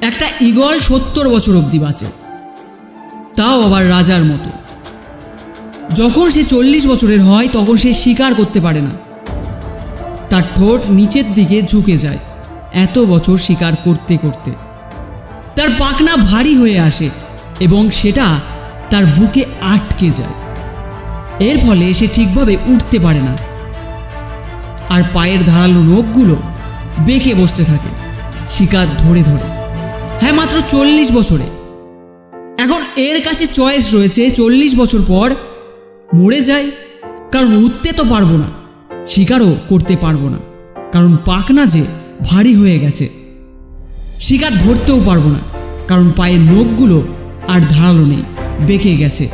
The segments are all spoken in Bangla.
একটা ঈগল 70 বছর অবধি বাঁচে, তাও আবার রাজার মতো। যখন সে 40 বছরের হয় তখন সে শিকার করতে পারে না, তার ঠোঁট নিচের দিকে ঝুঁকে যায় এত বছর শিকার করতে করতে। তার পাখনা ভারী হয়ে আসে এবং সেটা তার বুকে আটকে যায়। এর ফলে সে ঠিকভাবে উঠতে পারে না, আর পায়ের ধারালো নখগুলো বেঁকে বসতে থাকে শিকার ধরে ধরে। হ্যাঁ, মাত্র 40 বছরে। এখন এর কাছে চয়েস রয়েছে 40 বছর পর মরে যায়, কারণ উঠতে তো পারবো না, শিকারও করতে পারবো না, কারণ পাখনা যে ভারী হয়ে গেছে। শিকার ধরতেও পারবো না, কারণ পায়ের নখগুলো আর ধারালো নেই, বেঁকে গেছে।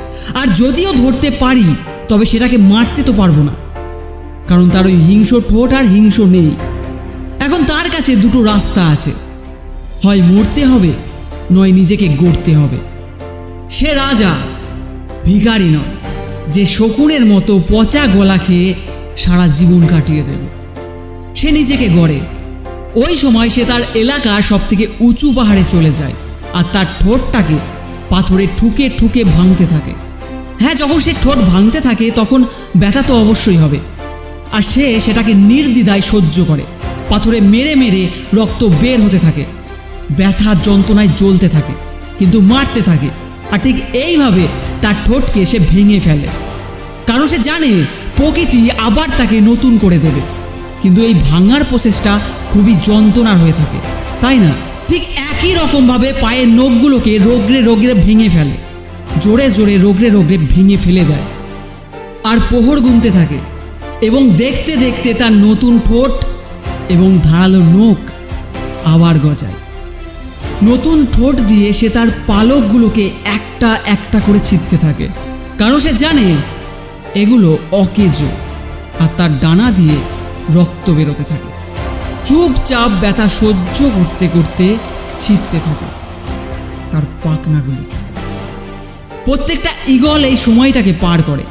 আর যদিও ধরতে পারি তবে সেটাকে মারতে তো পারবো না, কারণ তার ওই হিংস্র ঠোঁট আর হিংস্র নেই। এখন তার কাছে দুটো রাস্তা আছে, হয় মরতে হবে নয় নিজেকে গড়তে হবে। সে রাজা, ভিখারি নয় যে শকুনের মতো পচা গলা খেয়ে সারা জীবন কাটিয়ে দেবে। সে নিজেকে গড়ে। ওই সময় সে তার এলাকার সব থেকে উঁচু পাহাড়ে চলে যায় আর তার ঠোঁটটাকে পাথরে ঠুকে ঠুকে ভাঙতে থাকে। হ্যাঁ, যখন সে ঠোঁট ভাঙতে থাকে তখন ব্যথা তো অবশ্যই হবে, আর সে সেটাকে নির্দ্বিধায় সহ্য করে। পাথরে মেরে মেরে রক্ত বের হতে থাকে, ব্যথা যন্ত্রণায় জ্বলতে থাকে, কিন্তু মারতে থাকে। আর ঠিক এইভাবে তার ঠোঁটকে সে ভেঙে ফেলে, কারণ সে জানে প্রকৃতি আবার তাকে নতুন করে দেবে। কিন্তু এই ভাঙার প্রসেসটা খুবই যন্ত্রণার হয়ে থাকে, তাই না? ঠিক একই রকমভাবে পায়ের নখগুলোকে রোগড়ে রোগড়ে ভেঙে ফেলে, জোরে জোরে রোগড়ে রোগড়ে ভেঙে ফেলে দেয়। আর প্রহর গুনতে থাকে এবং দেখতে দেখতে তার নতুন ঠোঁট এবং ধারালো নখ আবার গজায়। নতুন ঠোঁট দিয়ে সে তার পালকগুলোকে একটা একটা করে ছিঁড়তে থাকে, কারণ সে জানে এগুলো অকেজো। আর তার ডানা দিয়ে রক্ত বেরোতে থাকে। চুপচাপ ব্যথা সহ্য করতে করতে ছিঁড়তে থাকে তার পাখনাগুলোকে। প্রত্যেকটা ঈগল এই সময়টাকে পার করে,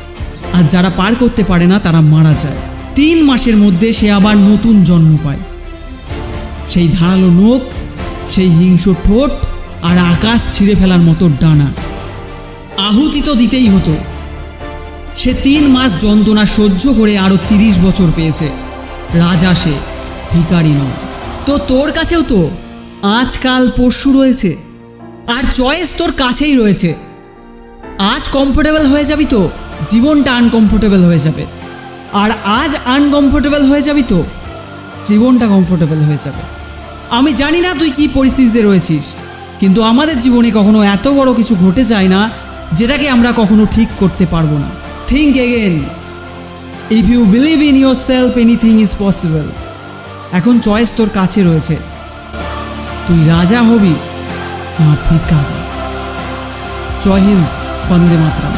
আর যারা পার করতে পারে না তারা মারা যায়। 3 মাসের মধ্যে সে আবার নতুন জন্ম পায়। সেই ধারালো নখ, সেই হিংস্র ঠোঁট আর আকাশ ছিঁড়ে ফেলার মতো ডানা। আহুতি তো দিতেই হতো। সে 3 মাস যন্ত্রণা সহ্য করে আরো 30 বছর পেয়েছে। রাজা সে, ভিখারি নয়। তো তোর কাছেও তো আজকাল পরশু রয়েছে, আর চয়েস তোর কাছেই রয়েছে। আজ কমফোর্টেবল হয়ে যাবি তো জীবনটা আনকমফোর্টেবল হয়ে যাবে, আর আজ আনকমফোর্টেবল হয়ে যাবি তো জীবনটা কমফোর্টেবল হয়ে যাবে। আমি জানি না তুই কি পরিস্থিতিতে রয়েছিস, কিন্তু আমাদের জীবনে কখনো এত বড় কিছু ঘটে যায় না যেটাকে আমরা কখনো ঠিক করতে পারবো না। Think again. If you believe in ইয়োর সেলফ, এনিথিং ইজ পসিবল। এখন চয়েস তোর কাছে রয়েছে, তুই রাজা হবি না ভিখারি। জয় হিন্দ, বন্দে মাতরম।